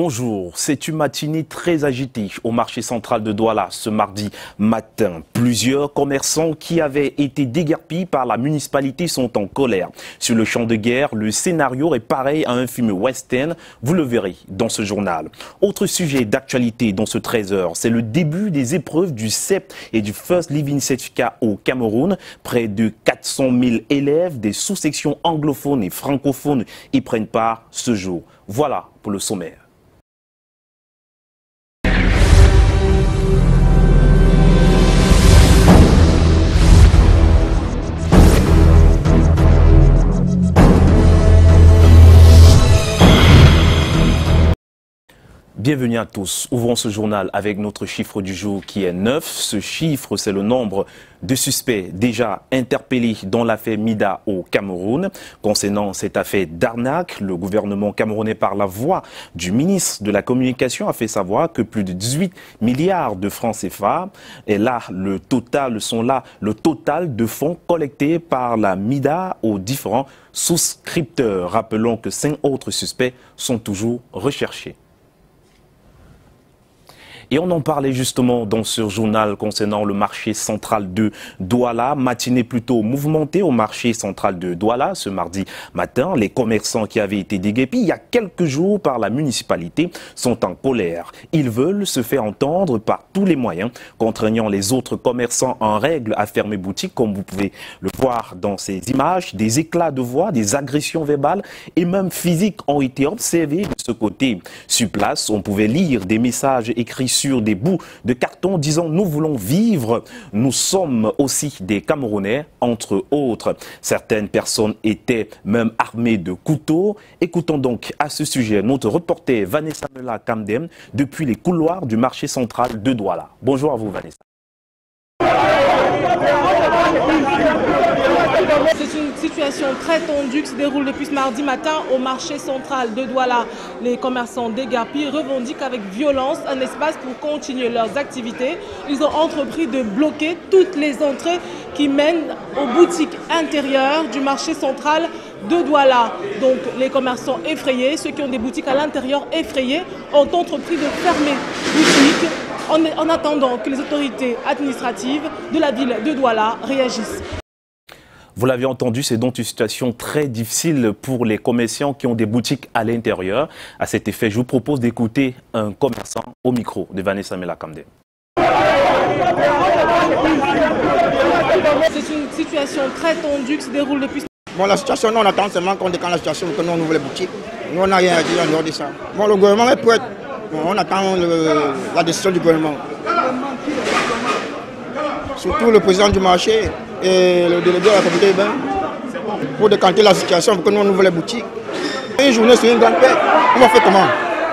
Bonjour, c'est une matinée très agitée au marché central de Douala ce mardi matin. Plusieurs commerçants qui avaient été déguerpis par la municipalité sont en colère. Sur le champ de guerre, le scénario est pareil à un film western, vous le verrez dans ce journal. Autre sujet d'actualité dans ce 13h, c'est le début des épreuves du CEP et du First Living Certificate au Cameroun. Près de 400 000 élèves des sous-sections anglophones et francophones y prennent part ce jour. Voilà pour le sommaire. Bienvenue à tous. Ouvrons ce journal avec notre chiffre du jour qui est 9. Ce chiffre, c'est le nombre de suspects déjà interpellés dans l'affaire Mida au Cameroun. Concernant cette affaire d'arnaque, le gouvernement camerounais, par la voix du ministre de la Communication, a fait savoir que plus de 18 milliards de francs CFA est là le total de fonds collectés par la Mida aux différents souscripteurs. Rappelons que 5 autres suspects sont toujours recherchés. Et on en parlait justement dans ce journal concernant le marché central de Douala. Matinée plutôt mouvementée au marché central de Douala ce mardi matin. Les commerçants qui avaient été déguerpis il y a quelques jours par la municipalité sont en colère. Ils veulent se faire entendre par tous les moyens, contraignant les autres commerçants en règle à fermer boutique, comme vous pouvez le voir dans ces images. Des éclats de voix, des agressions verbales et même physiques ont été observés de ce côté. Sur place, on pouvait lire des messages écrits sur des bouts de carton disant « Nous voulons vivre, nous sommes aussi des Camerounais », entre autres. Certaines personnes étaient même armées de couteaux. Écoutons donc à ce sujet notre reporter Vanessa Mela Kamdem depuis les couloirs du marché central de Douala. Bonjour à vous Vanessa. C'est une situation très tendue qui se déroule depuis ce mardi matin au marché central de Douala. Les commerçants déguerpis revendiquent avec violence un espace pour continuer leurs activités. Ils ont entrepris de bloquer toutes les entrées qui mènent aux boutiques intérieures du marché central de Douala. Donc les commerçants effrayés, ceux qui ont des boutiques à l'intérieur effrayés, ont entrepris de fermer boutiques en attendant que les autorités administratives de la ville de Douala réagissent. Vous l'avez entendu, c'est donc une situation très difficile pour les commerçants qui ont des boutiques à l'intérieur. À cet effet, je vous propose d'écouter un commerçant au micro de Vanessa Mela Kamdem. C'est une situation très tendue qui se déroule depuis... Bon, la situation, nous, on attend seulement qu'on décale la situation pour que nous, on ouvre les boutiques. Nous, on n'a rien à dire en dehors de ça. Bon, le gouvernement est prêt. Bon, on attend la décision du gouvernement. Surtout le président du marché et le délégué de la communauté urbaine pour décanter la situation pour que nous, on ouvre les boutiques. Une journée sur une grande perte, on va faire comment?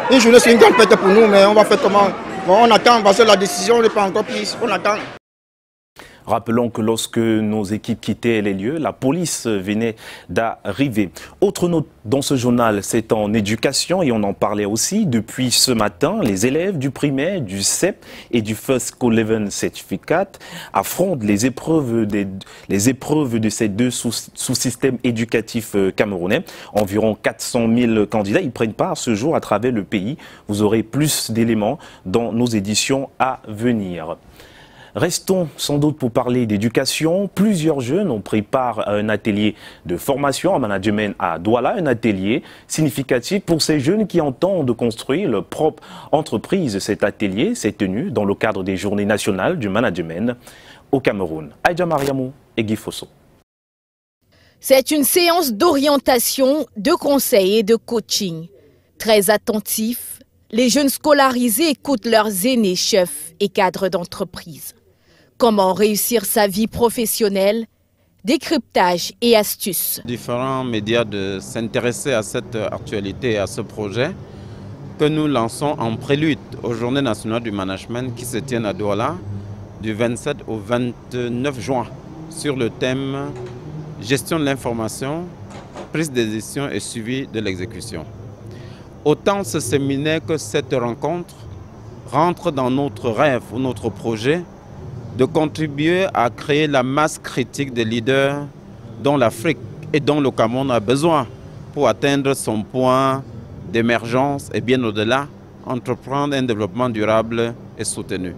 Une journée sur une grande perte pour nous, mais on va faire comment? Bon, on attend parce que la décision n'est pas encore prise. On attend. Rappelons que lorsque nos équipes quittaient les lieux, la police venait d'arriver. Autre note dans ce journal, c'est en éducation et on en parlait aussi. Depuis ce matin, les élèves du primaire, du CEP et du First Living Certificate affrontent les épreuves de ces deux sous-systèmes éducatifs camerounais. Environ 400 000 candidats y prennent part ce jour à travers le pays. Vous aurez plus d'éléments dans nos éditions à venir. Restons sans doute pour parler d'éducation. Plusieurs jeunes ont pris part à un atelier de formation en management à Douala, un atelier significatif pour ces jeunes qui entendent construire leur propre entreprise. Cet atelier s'est tenu dans le cadre des Journées nationales du management au Cameroun. Aïdja Mariamou et Guy Fosso. C'est une séance d'orientation, de conseil et de coaching. Très attentifs, les jeunes scolarisés écoutent leurs aînés chefs et cadres d'entreprise. Comment réussir sa vie professionnelle, décryptage et astuces. Différents médias de s'intéresser à cette actualité et à ce projet que nous lançons en prélude aux Journées nationales du management qui se tiennent à Douala du 27 au 29 juin sur le thème gestion de l'information, prise de décision et suivi de l'exécution. Autant ce séminaire que cette rencontre rentre dans notre rêve ou notre projet de contribuer à créer la masse critique des leaders dont l'Afrique et dont le Cameroun a besoin pour atteindre son point d'émergence et bien au-delà entreprendre un développement durable et soutenu.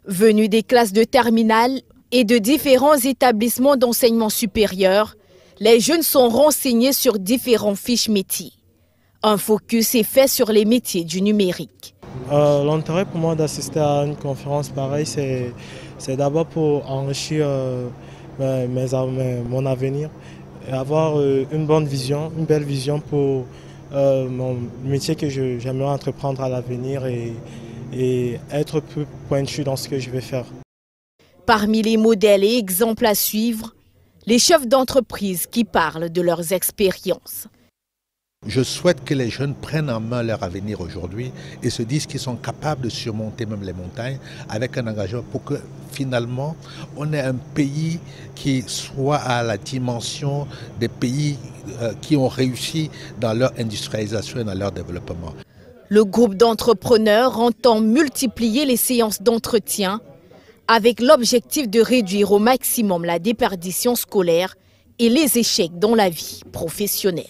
Venus des classes de terminale et de différents établissements d'enseignement supérieur, les jeunes sont renseignés sur différents fiches métiers. Un focus est fait sur les métiers du numérique. L'intérêt pour moi d'assister à une conférence pareille, c'est d'abord pour enrichir mon avenir et avoir une bonne vision, une belle vision pour mon métier que j'aimerais entreprendre à l'avenir et être plus pointu dans ce que je vais faire. Parmi les modèles et exemples à suivre, les chefs d'entreprise qui parlent de leurs expériences. Je souhaite que les jeunes prennent en main leur avenir aujourd'hui et se disent qu'ils sont capables de surmonter même les montagnes avec un engagement pour que finalement on ait un pays qui soit à la dimension des pays qui ont réussi dans leur industrialisation et dans leur développement. Le groupe d'entrepreneurs entend multiplier les séances d'entretien avec l'objectif de réduire au maximum la déperdition scolaire et les échecs dans la vie professionnelle.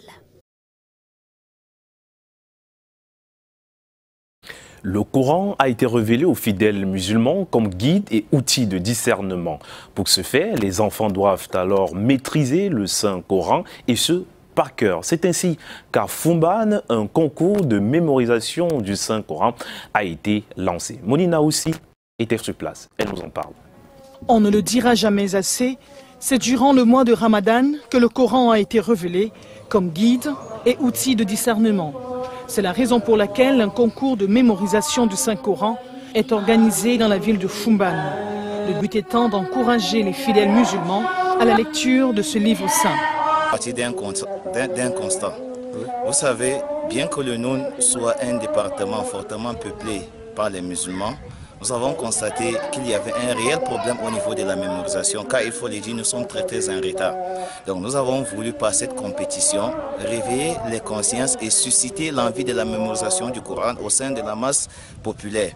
Le Coran a été révélé aux fidèles musulmans comme guide et outil de discernement. Pour ce faire, les enfants doivent alors maîtriser le Saint-Coran et ce, par cœur. C'est ainsi qu'à Fumban, un concours de mémorisation du Saint-Coran a été lancé. Monina aussi était sur place. Elle nous en parle. On ne le dira jamais assez, c'est durant le mois de Ramadan que le Coran a été révélé comme guide et outil de discernement. C'est la raison pour laquelle un concours de mémorisation du Saint-Coran est organisé dans la ville de Fumban. Le but étant d'encourager les fidèles musulmans à la lecture de ce livre saint. À partir d'un constat, vous savez, bien que le Noun soit un département fortement peuplé par les musulmans, nous avons constaté qu'il y avait un réel problème au niveau de la mémorisation, car il faut le dire, nous sommes très en retard. Donc nous avons voulu par cette compétition réveiller les consciences et susciter l'envie de la mémorisation du Coran au sein de la masse populaire.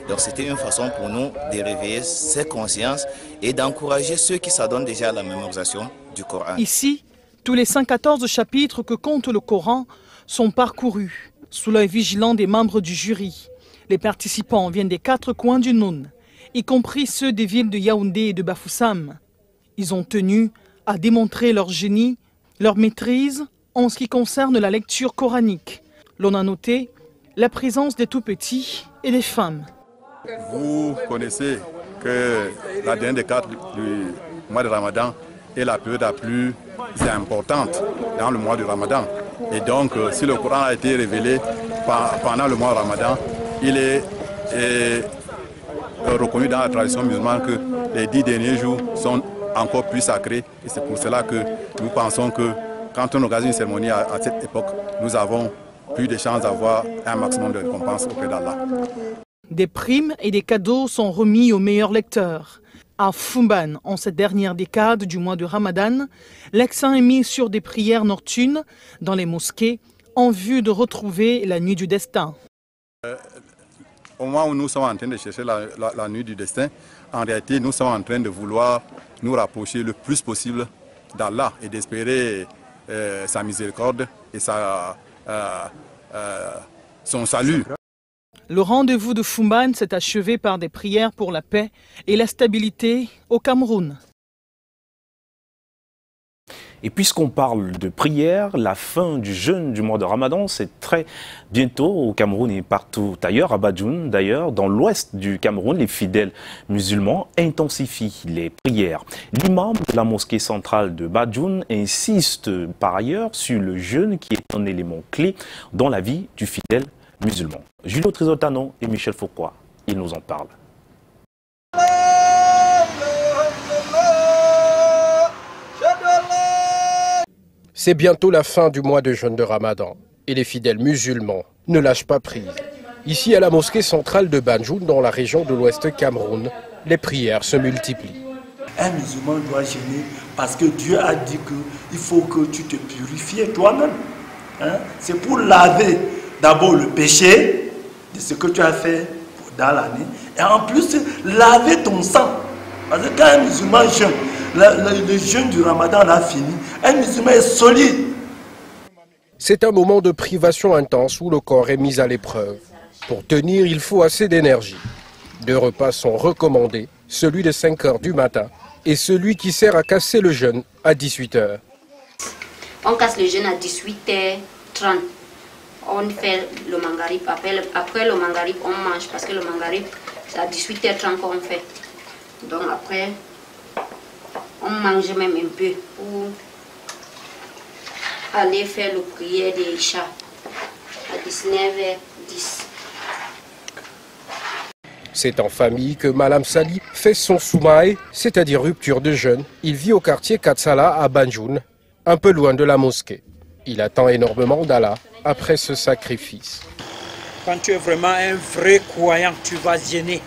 Donc c'était une façon pour nous de réveiller ces consciences et d'encourager ceux qui s'adonnent déjà à la mémorisation du Coran. Ici, tous les 114 chapitres que compte le Coran sont parcourus sous l'œil vigilant des membres du jury. Les participants viennent des 4 coins du Noun, y compris ceux des villes de Yaoundé et de Bafoussam. Ils ont tenu à démontrer leur génie, leur maîtrise en ce qui concerne la lecture coranique. L'on a noté la présence des tout-petits et des femmes. Vous connaissez que la dernière décade du mois de Ramadan est la période la plus importante dans le mois de Ramadan. Et donc, si le Coran a été révélé pendant le mois de Ramadan, il est reconnu dans la tradition musulmane que les 10 derniers jours sont encore plus sacrés. Et c'est pour cela que nous pensons que quand on organise une cérémonie à cette époque, nous avons plus de chances d'avoir un maximum de récompenses auprès d'Allah. Des primes et des cadeaux sont remis aux meilleurs lecteurs. À Fumban, en cette dernière décade du mois de Ramadan, l'accent est mis sur des prières nocturnes dans les mosquées en vue de retrouver la nuit du destin. Au moment où nous sommes en train de chercher la nuit du destin, en réalité, nous sommes en train de vouloir nous rapprocher le plus possible d'Allah et d'espérer sa miséricorde et son salut. Le rendez-vous de Fumban s'est achevé par des prières pour la paix et la stabilité au Cameroun. Et puisqu'on parle de prière, la fin du jeûne du mois de Ramadan, c'est très bientôt au Cameroun et partout ailleurs, à Badjoun d'ailleurs, dans l'ouest du Cameroun, les fidèles musulmans intensifient les prières. L'imam de la mosquée centrale de Badjoun insiste par ailleurs sur le jeûne qui est un élément clé dans la vie du fidèle musulman. Julio Trisotano et Michel Foucault, ils nous en parlent. C'est bientôt la fin du mois de jeûne de Ramadan et les fidèles musulmans ne lâchent pas prise. Ici à la mosquée centrale de Badjoun, dans la région de l'Ouest Cameroun, les prières se multiplient. Un musulman doit jeûner parce que Dieu a dit qu'il faut que tu te purifies toi-même. C'est pour laver d'abord le péché de ce que tu as fait dans l'année et en plus laver ton sang. Parce que quand un musulman jeûne, le jeûne du Ramadan a fini, un musulman est solide. C'est un moment de privation intense où le corps est mis à l'épreuve. Pour tenir, il faut assez d'énergie. 2 repas sont recommandés, celui de 5 h du matin et celui qui sert à casser le jeûne à 18 h. On casse le jeûne à 18h30. On fait le mangarip. Après le mangarip, on mange parce que le mangarip, c'est à 18h30 qu'on fait. Donc après, on mange même un peu pour aller faire le prière des chats à 19h10. C'est en famille que Madame Sali fait son soumaï, c'est-à-dire rupture de jeûne. Il vit au quartier Katsala à Banjoun, un peu loin de la mosquée. Il attend énormément d'Allah après ce sacrifice. Quand tu es vraiment un vrai croyant, tu vas jeûner.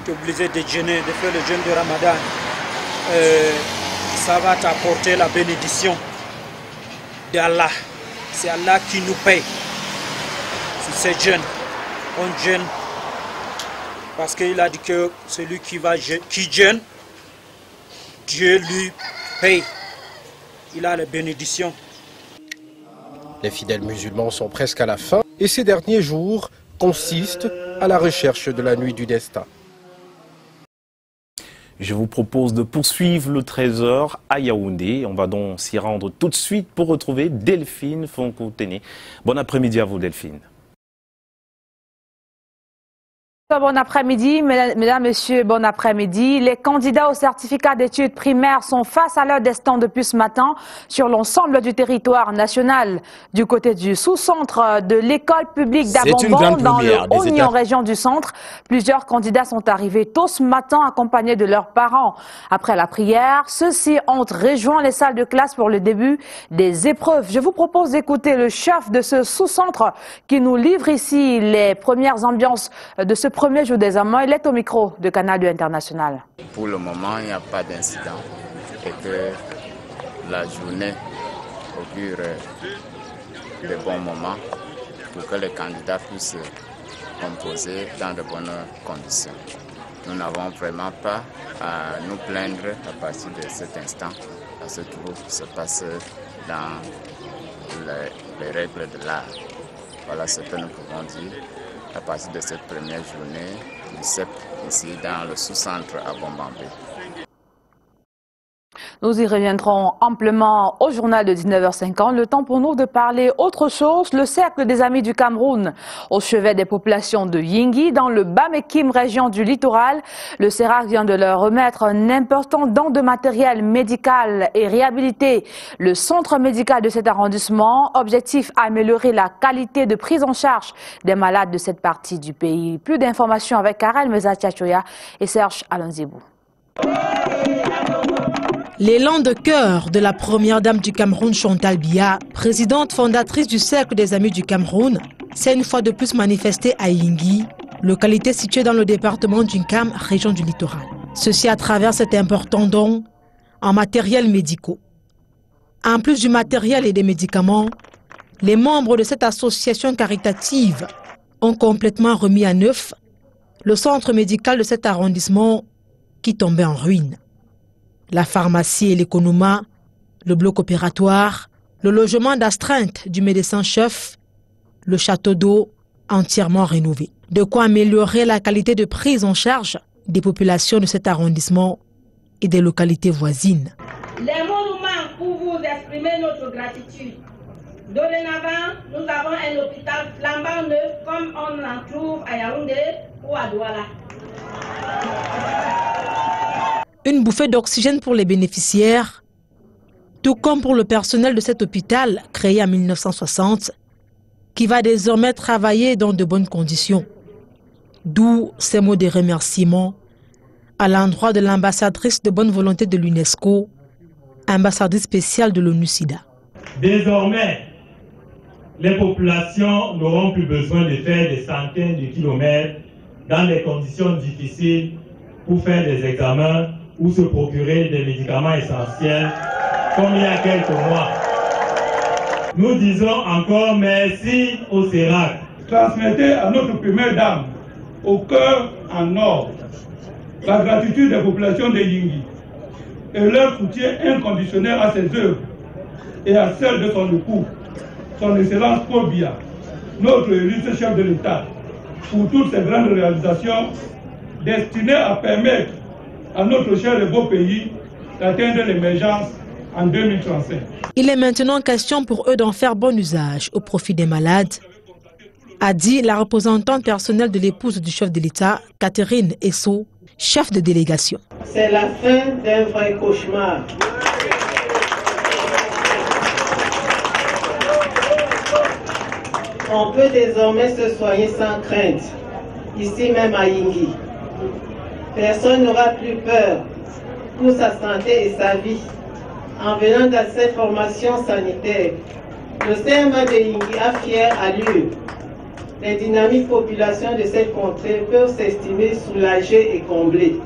Tu es obligé de jeûner, de faire le jeûne de Ramadan. Ça va t'apporter la bénédiction d'Allah. C'est Allah qui nous paye sur ces jeûnes. On jeûne parce qu'il a dit que celui qui jeûne, Dieu lui paye. Il a la bénédiction. Les fidèles musulmans sont presque à la fin et ces derniers jours consistent à la recherche de la nuit du destin. Je vous propose de poursuivre le trésor à Yaoundé. On va donc s'y rendre tout de suite pour retrouver Delphine Fonkoutene. Bon après-midi à vous Delphine. Bon après-midi, mesdames, messieurs, bon après-midi. Les candidats au certificat d'études primaires sont face à leur destin depuis ce matin sur l'ensemble du territoire national. Du côté du sous-centre de l'école publique d'Abomban, dans le Oignon, région du centre, plusieurs candidats sont arrivés tôt ce matin accompagnés de leurs parents. Après la prière, ceux-ci ont rejoint les salles de classe pour le début des épreuves. Je vous propose d'écouter le chef de ce sous-centre qui nous livre ici les premières ambiances de ce premier jour des examens. Il est au micro de Canal 2 International. Pour le moment, il n'y a pas d'incident et que la journée augure de bons moments pour que les candidats puissent composer dans de bonnes conditions. Nous n'avons vraiment pas à nous plaindre à partir de cet instant parce que tout se passe dans les règles de l'art. Voilà ce que nous pouvons dire à partir de cette première journée du CEP ici dans le sous-centre à Bombambé. Nous y reviendrons amplement au journal de 19h50. Le temps pour nous de parler autre chose. Le Cercle des Amis du Cameroun, au chevet des populations de Yingui, dans le Bas-Mekim, région du littoral. Le CERAC vient de leur remettre un important don de matériel médical et réhabiliter le centre médical de cet arrondissement. Objectif, améliorer la qualité de prise en charge des malades de cette partie du pays. Plus d'informations avec Karel Meza-Tchachoya et Serge Alonzibou. L'élan de cœur de la première dame du Cameroun, Chantal Biya, présidente fondatrice du Cercle des Amis du Cameroun, s'est une fois de plus manifesté à Yingui, localité située dans le département d'Unkam, région du littoral. Ceci à travers cet important don en matériel médicaux. En plus du matériel et des médicaments, les membres de cette association caritative ont complètement remis à neuf le centre médical de cet arrondissement qui tombait en ruine. La pharmacie et l'économa, le bloc opératoire, le logement d'astreinte du médecin-chef, le château d'eau entièrement rénové. De quoi améliorer la qualité de prise en charge des populations de cet arrondissement et des localités voisines. Les mots nous manquent pour vous exprimer notre gratitude. Dorénavant, nous avons un hôpital flambant neuf comme on en trouve à Yaoundé ou à Douala. Une bouffée d'oxygène pour les bénéficiaires, tout comme pour le personnel de cet hôpital créé en 1960, qui va désormais travailler dans de bonnes conditions. D'où ces mots de remerciement à l'endroit de l'ambassadrice de bonne volonté de l'UNESCO, ambassadrice spéciale de l'ONU-SIDA. Désormais, les populations n'auront plus besoin de faire des centaines de kilomètres dans des conditions difficiles pour faire des examens ou se procurer des médicaments essentiels comme il y a quelques mois. Nous disons encore merci au CERAC. Transmettez à notre première dame, au cœur en or, la gratitude des populations de Yingui et leur soutien inconditionnel à ses œuvres et à celle de son époux, son Excellence Paul Biya, notre illustre chef de l'État, pour toutes ces grandes réalisations destinées à permettre à notre cher et beau pays d'atteindre l'émergence en 2035. Il est maintenant question pour eux d'en faire bon usage au profit des malades, a dit la représentante personnelle de l'épouse du chef de l'État, Catherine Esso, chef de délégation. C'est la fin d'un vrai cauchemar. On peut désormais se soigner sans crainte, ici même à Yingui. Personne n'aura plus peur pour sa santé et sa vie en venant dans cette formation sanitaire. Le CMA de Yingui a fière allure. Les dynamiques populations de cette contrée peuvent s'estimer soulagées et comblées.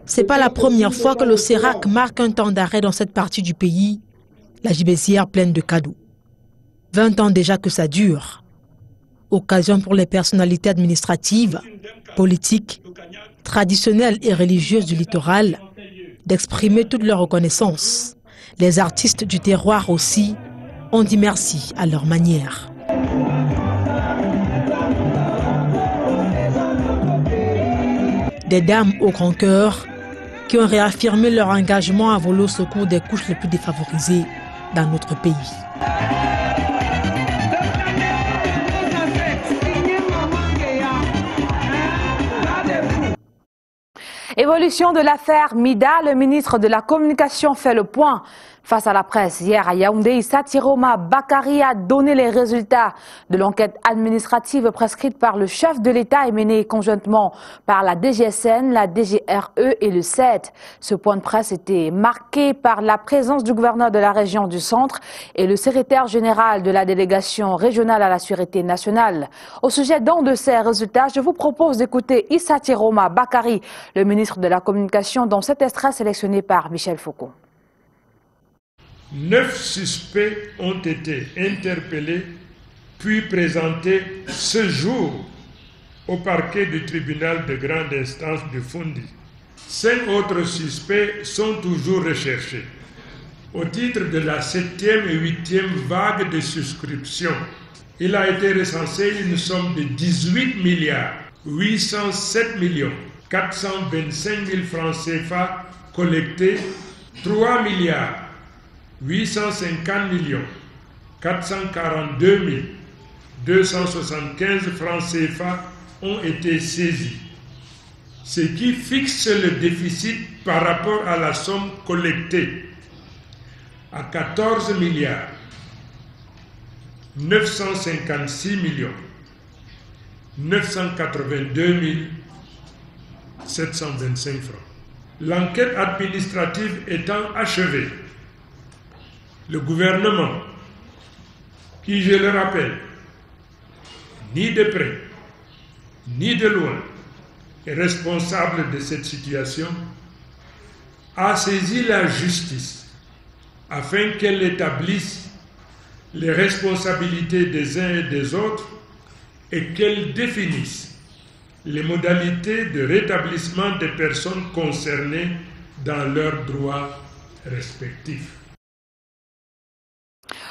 C'est pas la première fois que le CERAC marque un temps d'arrêt dans cette partie du pays, la gibecière pleine de cadeaux. 20 ans déjà que ça dure. Occasion pour les personnalités administratives, politiques, traditionnelles et religieuses du littoral d'exprimer toute leur reconnaissance. Les artistes du terroir aussi ont dit merci à leur manière. Des dames au grand cœur qui ont réaffirmé leur engagement à voler au secours des couches les plus défavorisées dans notre pays. Évolution de l'affaire Mida, le ministre de la Communication fait le point. Face à la presse, hier à Yaoundé, Issa Tiroma Bakari a donné les résultats de l'enquête administrative prescrite par le chef de l'État et menée conjointement par la DGSN, la DGRE et le CED. Ce point de presse était marqué par la présence du gouverneur de la région du Centre et le secrétaire général de la délégation régionale à la sûreté nationale. Au sujet d'un de ces résultats, je vous propose d'écouter Issa Tiroma Bakari, le ministre de la Communication, dans cet extrait sélectionné par Michel Foucault. 9 suspects ont été interpellés puis présentés ce jour au parquet du tribunal de grande instance de Fundi. 5 autres suspects sont toujours recherchés. Au titre de la 7e et 8e vague de souscription, il a été recensé une somme de 18 milliards 807 millions 425 000 francs CFA collectés, 3 milliards 850 millions 442 275 francs CFA ont été saisis, ce qui fixe le déficit par rapport à la somme collectée à 14 milliards 956 millions 982 725 francs. L'enquête administrative étant achevée, le gouvernement, qui, je le rappelle, ni de près, ni de loin, est responsable de cette situation, a saisi la justice afin qu'elle établisse les responsabilités des uns et des autres et qu'elle définisse les modalités de rétablissement des personnes concernées dans leurs droits respectifs.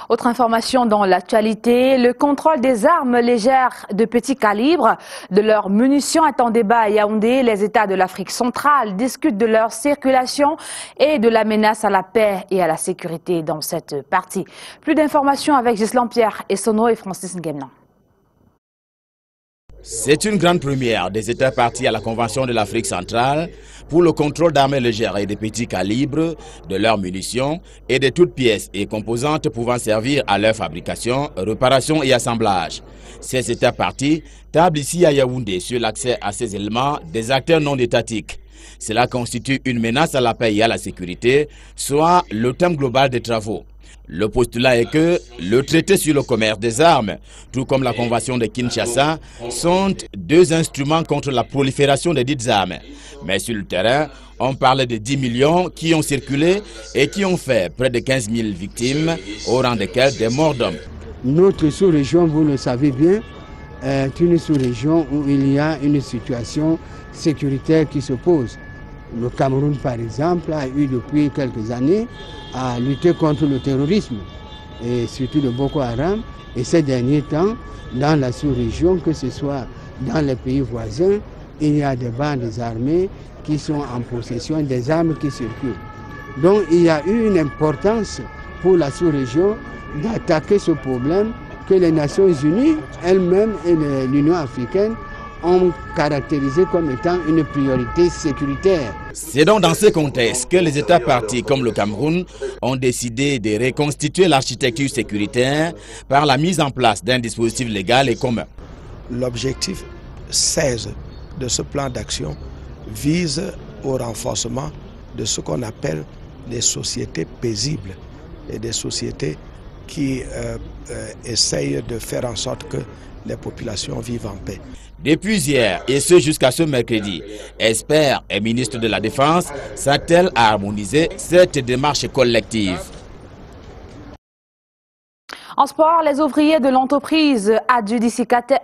Autre information dans l'actualité, le contrôle des armes légères de petit calibre, de leurs munitions est en débat à Yaoundé. Les États de l'Afrique centrale discutent de leur circulation et de la menace à la paix et à la sécurité dans cette partie. Plus d'informations avec Gislan Pierre Essono et Francis Nguemna. C'est une grande première des États partis à la Convention de l'Afrique centrale pour le contrôle d'armes légères et de petits calibres, de leurs munitions et de toutes pièces et composantes pouvant servir à leur fabrication, réparation et assemblage. Ces États partis tablent ici à Yaoundé sur l'accès à ces éléments des acteurs non étatiques. Cela constitue une menace à la paix et à la sécurité, soit le thème global des travaux. Le postulat est que le traité sur le commerce des armes, tout comme la convention de Kinshasa, sont deux instruments contre la prolifération des dites armes. Mais sur le terrain, on parle de 10 millions qui ont circulé et qui ont fait près de 15 000 victimes, au rang desquelles des morts d'hommes. Notre sous-région, vous le savez bien, est une sous-région où il y a une situation sécuritaire qui se pose. Le Cameroun, par exemple, a eu depuis quelques années à lutter contre le terrorisme, et surtout le Boko Haram. Et ces derniers temps, dans la sous-région, que ce soit dans les pays voisins, il y a des bandes armées qui sont en possession des armes qui circulent. Donc il y a eu une importance pour la sous-région d'attaquer ce problème que les Nations Unies elles-mêmes et l'Union africaine ont caractérisé comme étant une priorité sécuritaire. C'est donc dans ce contexte que les États partis comme le Cameroun ont décidé de reconstituer l'architecture sécuritaire par la mise en place d'un dispositif légal et commun. L'objectif 16 de ce plan d'action vise au renforcement de ce qu'on appelle les sociétés paisibles et des sociétés qui essayent de faire en sorte que les populations vivent en paix. Depuis hier, et ce jusqu'à ce mercredi, experts et ministres de la Défense s'attellent à harmoniser cette démarche collective. En sport, les ouvriers de l'entreprise adjudicataire,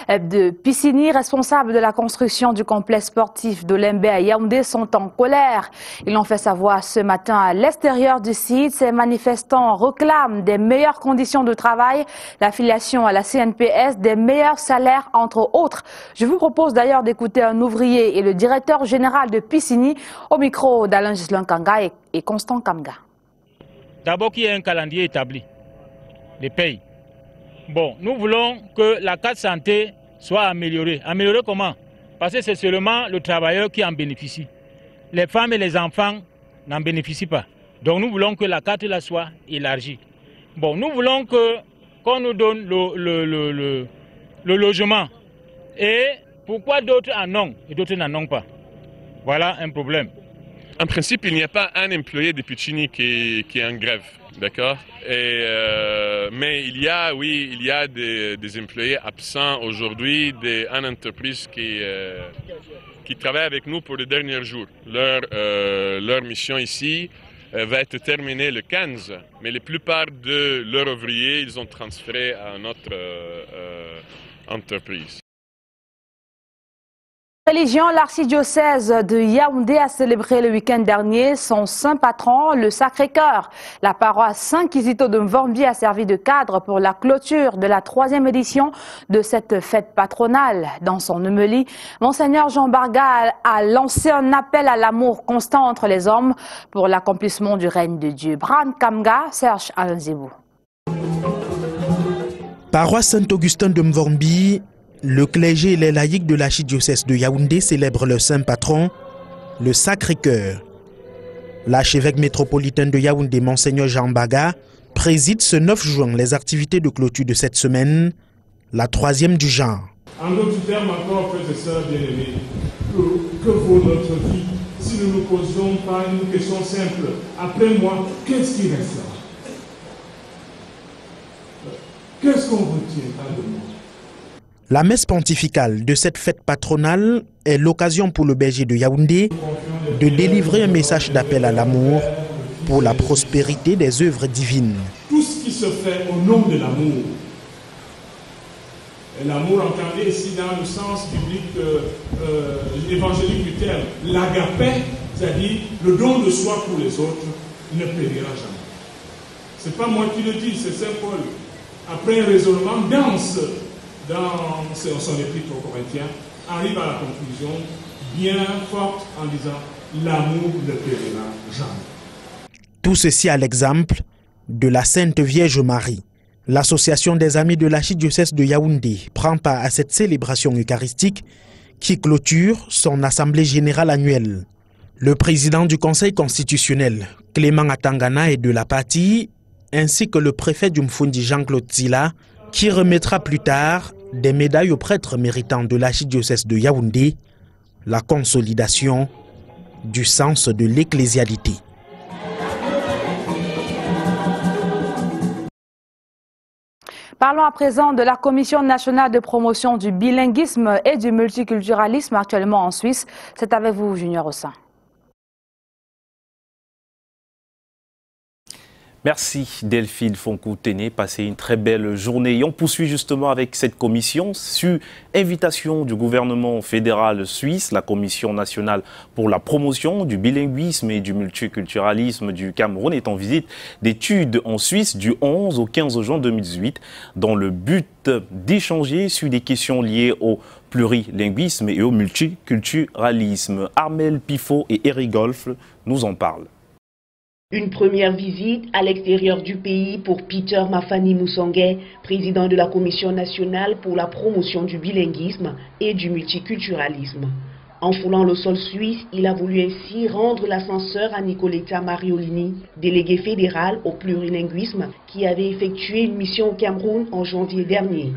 de Piscini, responsable de la construction du complexe sportif de Lembe à Yaoundé, sont en colère. Ils l'ont fait savoir ce matin à l'extérieur du site. Ces manifestants réclament des meilleures conditions de travail, l'affiliation à la CNPS, des meilleurs salaires, entre autres. Je vous propose d'ailleurs d'écouter un ouvrier et le directeur général de Piscini au micro d'Alain Gislain Kanga et Constant Kamga. D'abord qu'il y ait un calendrier établi des pays. Bon, nous voulons que la carte santé soit améliorée. Améliorée comment? Parce que c'est seulement le travailleur qui en bénéficie. Les femmes et les enfants n'en bénéficient pas. Donc nous voulons que la carte là soit élargie. Bon, nous voulons qu'on nous donne le logement. Et pourquoi d'autres en ont et d'autres n'en ont pas? Voilà un problème. En principe, il n'y a pas un employé de Piscini qui est en grève, d'accord? Mais il y a des employés absents aujourd'hui d'une entreprise qui travaille avec nous pour les derniers jours. Leur mission ici va être terminée le 15, mais la plupart de leurs ouvriers, ils ont transféré à notre entreprise. Religion, l'archidiocèse de Yaoundé a célébré le week-end dernier son saint patron, le Sacré-Cœur. La paroisse Saint-Kizito de Mvormbi a servi de cadre pour la clôture de la 3e édition de cette fête patronale. Dans son homélie, Monseigneur Jean Barga a lancé un appel à l'amour constant entre les hommes pour l'accomplissement du règne de Dieu. Bran Kamga, Serge Alanzibou. Paroisse Saint-Augustin de Mvormbi, le clergé et les laïcs de l'archidiocèse de Yaoundé célèbrent leur saint patron, le Sacré-Cœur. L'archevêque métropolitain de Yaoundé, Monseigneur Jean Barga, préside ce 9 juin les activités de clôture de cette semaine, la 3e du genre. En d'autres termes encore, frères et sœurs bien-aimés, que vaut notre vie si nous ne nous posions pas une question simple? Après moi, qu'est-ce qui restera? Qu'est-ce qu'on retiendra de moi? La messe pontificale de cette fête patronale est l'occasion pour le berger de Yaoundé de délivrer un message d'appel à l'amour pour la prospérité des œuvres divines. Tout ce qui se fait au nom de l'amour, et l'amour entendu ici dans le sens biblique évangélique du terme, l'agapé, c'est-à-dire le don de soi pour les autres, ne périra jamais. Ce n'est pas moi qui le dis, c'est Saint Paul. Après un raisonnement dense dans son épître aux Corinthiens, arrive à la conclusion bien forte en disant l'amour ne périra jamais. Tout ceci à l'exemple de la Sainte Vierge Marie. L'association des amis de l'archidiocèse de Yaoundé prend part à cette célébration eucharistique qui clôture son assemblée générale annuelle. Le président du Conseil constitutionnel, Clément Atangana, est de la partie, ainsi que le préfet du Mfundi, Jean-Claude Zila, qui remettra plus tard des médailles aux prêtres méritants de l'archidiocèse de Yaoundé, la consolidation du sens de l'ecclésialité. Parlons à présent de la Commission nationale de promotion du bilinguisme et du multiculturalisme actuellement en Suisse. C'est avec vous, Junior Ossin. Merci Delphine Fonkou-Téné, passez une très belle journée. Et on poursuit justement avec cette commission sur invitation du gouvernement fédéral suisse, la Commission nationale pour la promotion du bilinguisme et du multiculturalisme du Cameroun est en visite d'études en Suisse du 11 au 15 juin 2018 dans le but d'échanger sur des questions liées au plurilinguisme et au multiculturalisme. Armel Pifo et Eric Golf nous en parlent. Une première visite à l'extérieur du pays pour Peter Mafani Moussanguet, président de la Commission nationale pour la promotion du bilinguisme et du multiculturalisme. En foulant le sol suisse, il a voulu ainsi rendre l'ascenseur à Nicoletta Mariolini, délégué fédéral au plurilinguisme, qui avait effectué une mission au Cameroun en janvier dernier.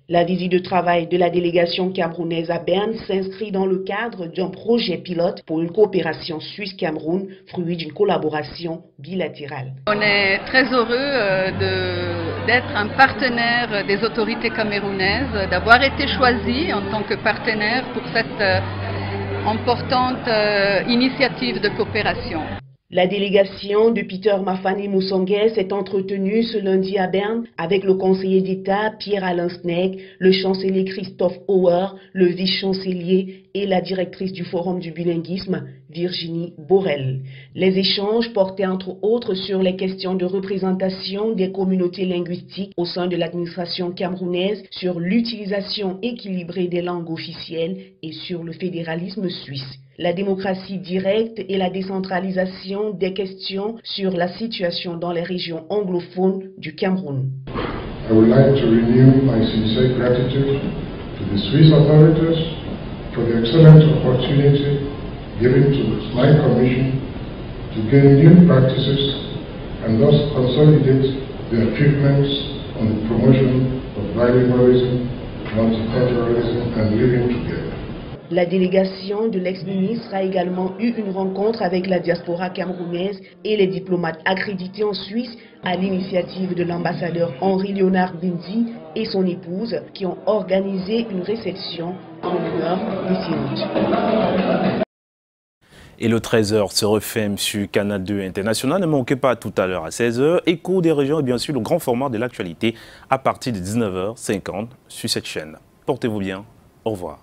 La visite de travail de la délégation camerounaise à Berne s'inscrit dans le cadre d'un projet pilote pour une coopération Suisse-Cameroun, fruit d'une collaboration bilatérale. On est très heureux d'être un partenaire des autorités camerounaises, d'avoir été choisi en tant que partenaire pour cette importante initiative de coopération. La délégation de Peter Mafani Moussanguet s'est entretenue ce lundi à Berne avec le conseiller d'État Pierre-Alain Snegg, le chancelier Christophe Auer, le vice-chancelier et la directrice du Forum du bilinguisme, Virginie Borel. Les échanges portaient entre autres sur les questions de représentation des communautés linguistiques au sein de l'administration camerounaise, sur l'utilisation équilibrée des langues officielles et sur le fédéralisme suisse. La démocratie directe et la décentralisation des questions sur la situation dans les régions anglophones du Cameroun. I would like to renew my sincere gratitude to the Swiss authorities for the excellent opportunity given to my commission to gain new practices and thus consolidate the achievements on the promotion of bilingualism, multiculturalism and living together. La délégation de l'ex-ministre a également eu une rencontre avec la diaspora camerounaise et les diplomates accrédités en Suisse à l'initiative de l'ambassadeur Henri-Léonard Bindi et son épouse qui ont organisé une réception en l'honneur des Synodes. Et le 13h se refait sur Canal 2 International. Ne manquez pas tout à l'heure à 16h. Écho des régions et bien sûr le grand format de l'actualité à partir de 19h50 sur cette chaîne. Portez-vous bien. Au revoir.